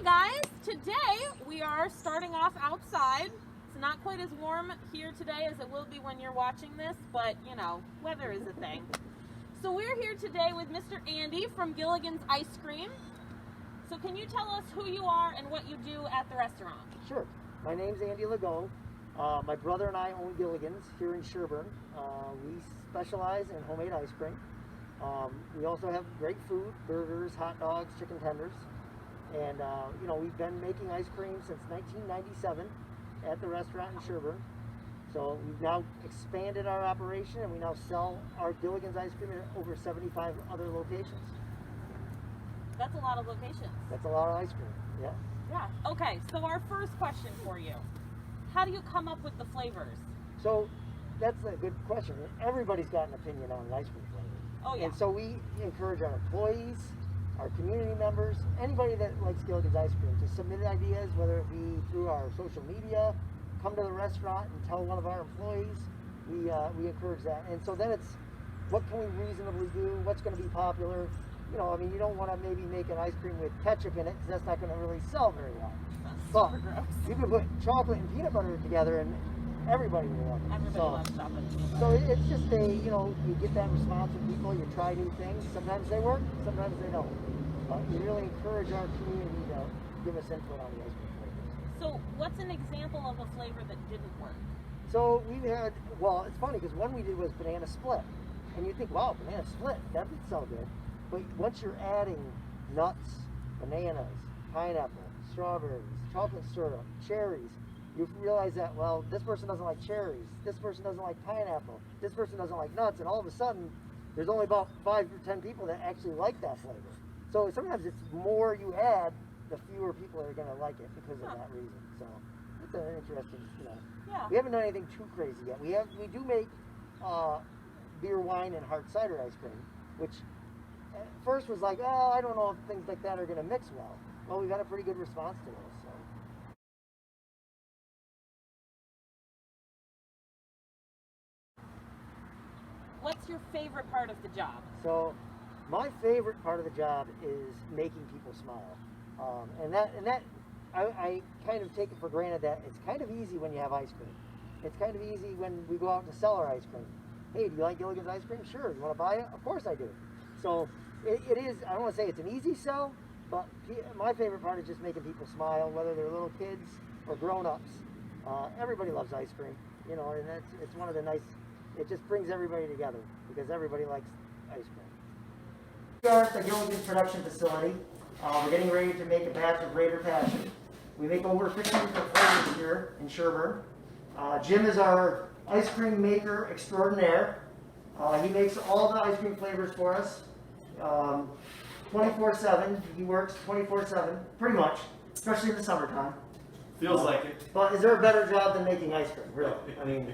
guys, today we are starting off outside. It's not quite as warm here today as it will be when you're watching this, but you know, weather is a thing. So we're here today with Mr. Andy from Gilligan's Ice Cream. So can you tell us who you are and what you do at the restaurant? Sure. My name's Andy Lagone. My brother and I own Gilligan's here in Sherburne. We specialize in homemade ice cream. We also have great food, burgers, hot dogs, chicken tenders. And, you know, we've been making ice cream since 1997 at the restaurant in Sherburne. So we've now expanded our operation and we now sell our Gilligan's ice cream at over 75 other locations. That's a lot of locations. That's a lot of ice cream, yeah. Yeah. Okay, so our first question for you. How do you come up with the flavors? So that's a good question. Everybody's got an opinion on an ice cream flavor. Oh, yeah. And so we encourage our employees, our community members, anybody that likes Gilligan's ice cream to submit ideas, whether it be through our social media, come to the restaurant and tell one of our employees. We encourage that. And so then it's, what can we reasonably do? What's going to be popular? You know, I mean, you don't want to maybe make an ice cream with ketchup in it because that's not going to really sell very well. But you can put chocolate and peanut butter together and everybody will love it. Everybody loves chocolate and peanut So butter. it's just you know, you get that response from people, you try new things. Sometimes they work, sometimes they don't. But we really encourage our community to give us input on the ice cream flavors. So what's an example of a flavor that didn't work? So we've had, well, it's funny because one we did was banana split. And you think, wow, banana split, that would sell good. But once you're adding nuts, bananas, pineapple, strawberries, chocolate syrup, cherries, you realize that, well, this person doesn't like cherries, this person doesn't like pineapple, this person doesn't like nuts, and all of a sudden, there's only about 5 or 10 people that actually like that flavor. So sometimes it's more you add, the fewer people are going to like it because of that reason. So it's an interesting, you know. Yeah. We haven't done anything too crazy yet. We do make beer, wine, and hard cider ice cream, which at first was like, oh, I don't know if things like that are going to mix well. Well, we got a pretty good response to those. So. What's your favorite part of the job? So, my favorite part of the job is making people smile, and that I kind of take it for granted that it's kind of easy when you have ice cream. It's kind of easy when we go out to sell our ice cream. Hey, do you like Gilligan's ice cream? Sure. You want to buy it? Of course I do. So it is. I don't want to say it's an easy sell, but my favorite part is just making people smile, whether they're little kids or grown-ups. Everybody loves ice cream, you know, and it's one of the nice. It just brings everybody together because everybody likes ice cream. We are at the Gilligan production facility. We're getting ready to make a batch of Raider Passion. We make over 50 different flavors here in Sherburne. Jim is our ice cream maker extraordinaire. He makes all the ice cream flavors for us 24/7. He works 24/7, pretty much, especially in the summertime. Feels like it. But is there a better job than making ice cream, really? I mean,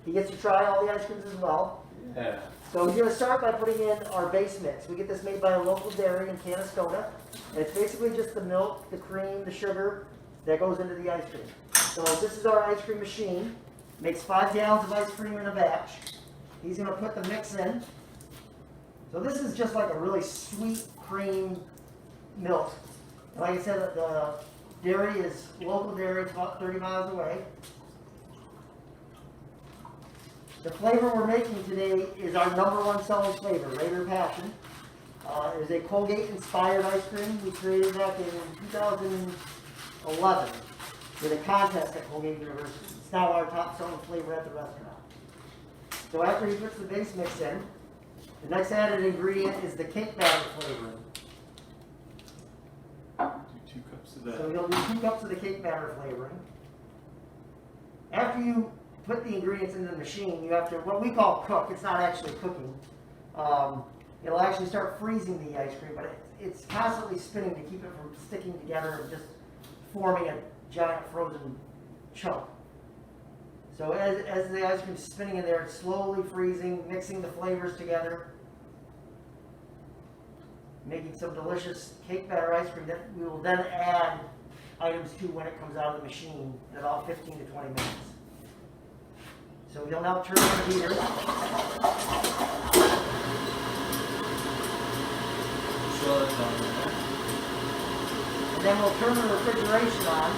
he gets to try all the ice creams as well. Yeah. So we're going to start by putting in our base mix. We get this made by a local dairy in Canastota. And it's basically just the milk, the cream, the sugar that goes into the ice cream. So this is our ice cream machine. Makes 5 gallons of ice cream in a batch. He's going to put the mix in. So this is just like a really sweet cream milk. And like I said, the dairy is local dairy. It's about 30 miles away. The flavor we're making today is our #1 selling flavor, Raider Passion. It is a Colgate-inspired ice cream we created back in 2011 with a contest at Colgate University. It's now our top selling flavor at the restaurant. So after he puts the base mix in, the next added ingredient is the cake batter flavoring. Do 2 cups of that. So you'll do 2 cups of the cake batter flavoring. After you put the ingredients in the machine, you have to, what we call cook, it's not actually cooking. It'll actually start freezing the ice cream, but it's constantly spinning to keep it from sticking together and just forming a giant frozen chunk. So as the ice cream's spinning in there, it's slowly freezing, mixing the flavors together, making some delicious cake batter ice cream that we will then add items to when it comes out of the machine in about 15 to 20 minutes. So you'll now turn on the heater. Sure, that's on there. then we'll turn the refrigeration on.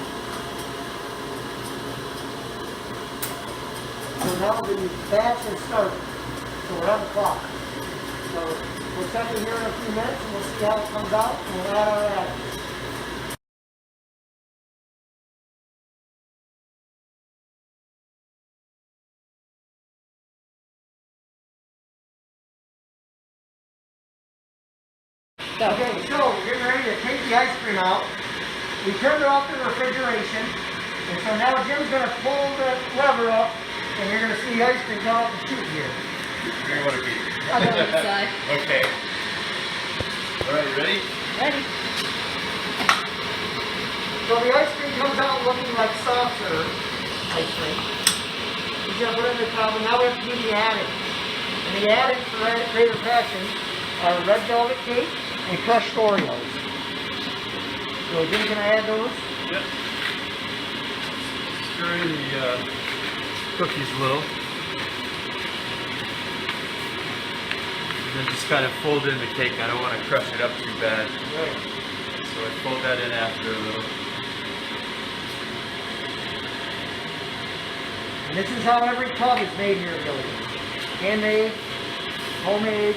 So now the batch has started. So we're on the clock. So we'll check it here in a few minutes and we'll see how it comes out and we'll add our additives. Okay, so we're getting ready to take the ice cream out. We turned it off the refrigeration, and so now Jim's going to pull the lever up, and you're going to see the ice cream come out the chute here. Where you want to be? I'll go inside. Okay. All right, you ready? Ready? So the ice cream comes out looking like soft serve ice cream. He's going to put it in the tub, and now we have to do the additives. And the additives for Greater Passion are red velvet cake and crushed Oreos. So Jim's going to add those. Yep. Stir in the cookies a little. And then just kind of fold in the cake. I don't want to crush it up too bad. Right. So I fold that in after a little. And this is how every tub is made here at Gilligan. Handmade, homemade.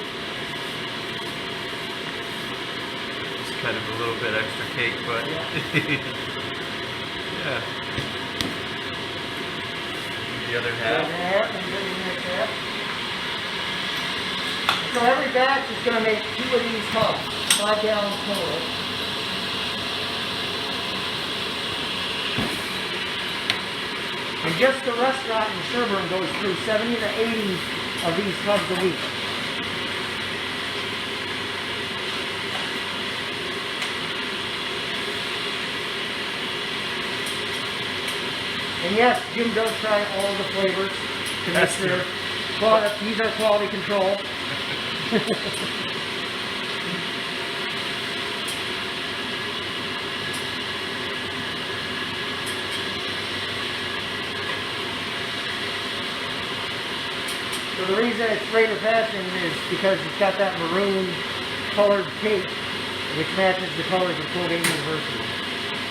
Just kind of a little bit extra cake, but yeah. The other half. So every batch is going to make 2 of these tubs, 5 gallons total. And just the restaurant in Sherburne goes through 70 to 80 of these tubs a week. And yes, Jim does try all the flavors to make sure he's our quality control. So the reason it's Greater Passion is because it's got that maroon colored cake, which matches the colors of Colgate University.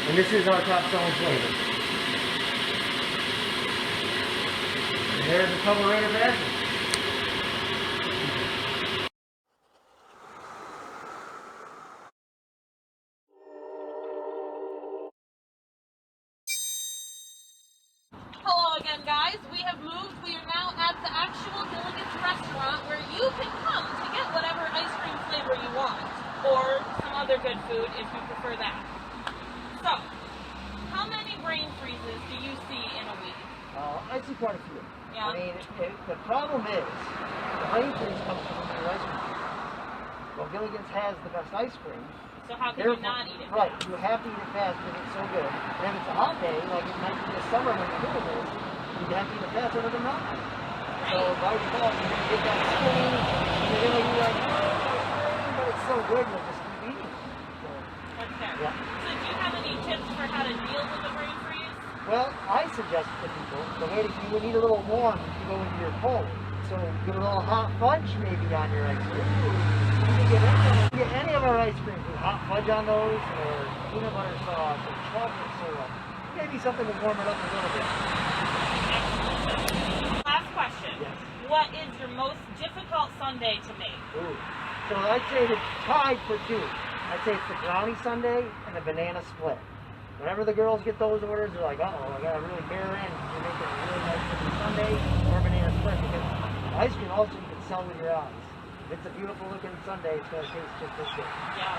And this is our top selling flavor. And there's the color Greater Passion. Hello again, guys. We have moved. We are now at the actual Gilligan's restaurant where you can come to get whatever ice cream flavor you want, or some other good food if you prefer that. So, how many brain freezes do you see in a week? I see quite a few. Yeah. I mean, the problem is, the brain freeze comes from your ice cream. Well, Gilligan's has the best ice cream. So how can you not eat it? Right, you have to eat it fast because it's so good. And if it's a hot day, like it might be this summer when the cool is, you'd have to eat it fast other than not. So if I was calling, you're going to get that skinny, and you're going to be like, oh, ice cream, but it's so good, you'll just keep eating it. So, That's fair. yeah. So do you have any tips for how to deal with the brain freeze? Well, I suggest to people, the way that you would need a little warm to go into your cold. So get a little hot fudge maybe on your ice cream. You can get any of our ice creams with hot fudge on those, or peanut butter sauce, or chocolate syrup. Maybe something to warm it up a little bit. Last question. Yes. What is your most difficult sundae to make? Ooh. So I'd say it's tied for 2. I'd say it's the brownie sundae and the banana split. Whenever the girls get those orders, they're like, uh-oh, I gotta really bear in. You're making a really nice looking sundae or banana split, because ice cream also you can sell with your eyes. If it's a beautiful looking sundae, it's gonna taste just as good. Yeah.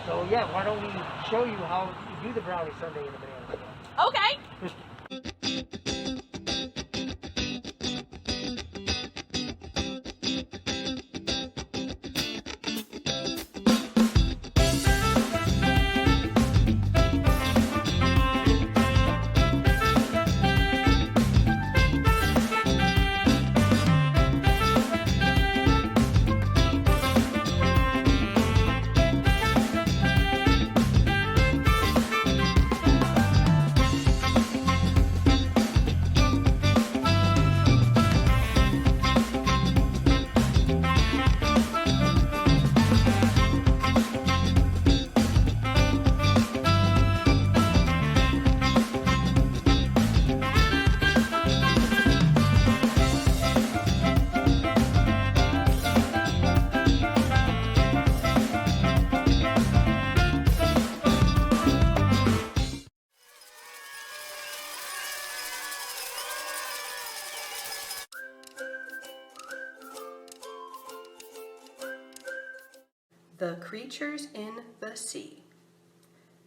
So yeah, why don't we show you how you do the brownie sundae and the banana split? Okay. The creatures in the sea.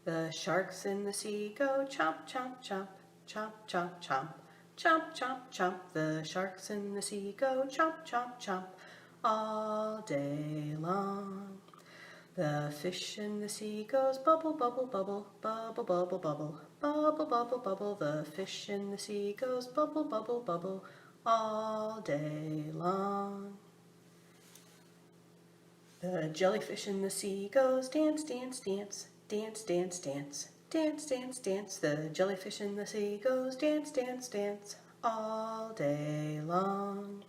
The sharks in the sea go chomp, chomp, chomp, chomp, chomp, chomp, chomp, chomp, chomp. The sharks in the sea go chomp, chomp, chomp, all day long. The fish in the sea goes bubble, bubble, bubble, bubble, bubble, bubble, bubble, bubble, bubble. The fish in the sea goes bubble, bubble, bubble, all day long. The jellyfish in the sea goes dance, dance, dance, dance, dance, dance, dance, dance, dance. The jellyfish in the sea goes dance, dance, dance, all day long.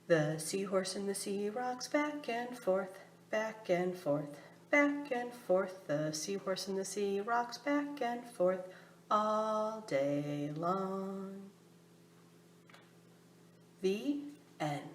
The seahorse in the sea rocks back and forth, back and forth, back and forth. The seahorse in the sea rocks back and forth, all day long. The end.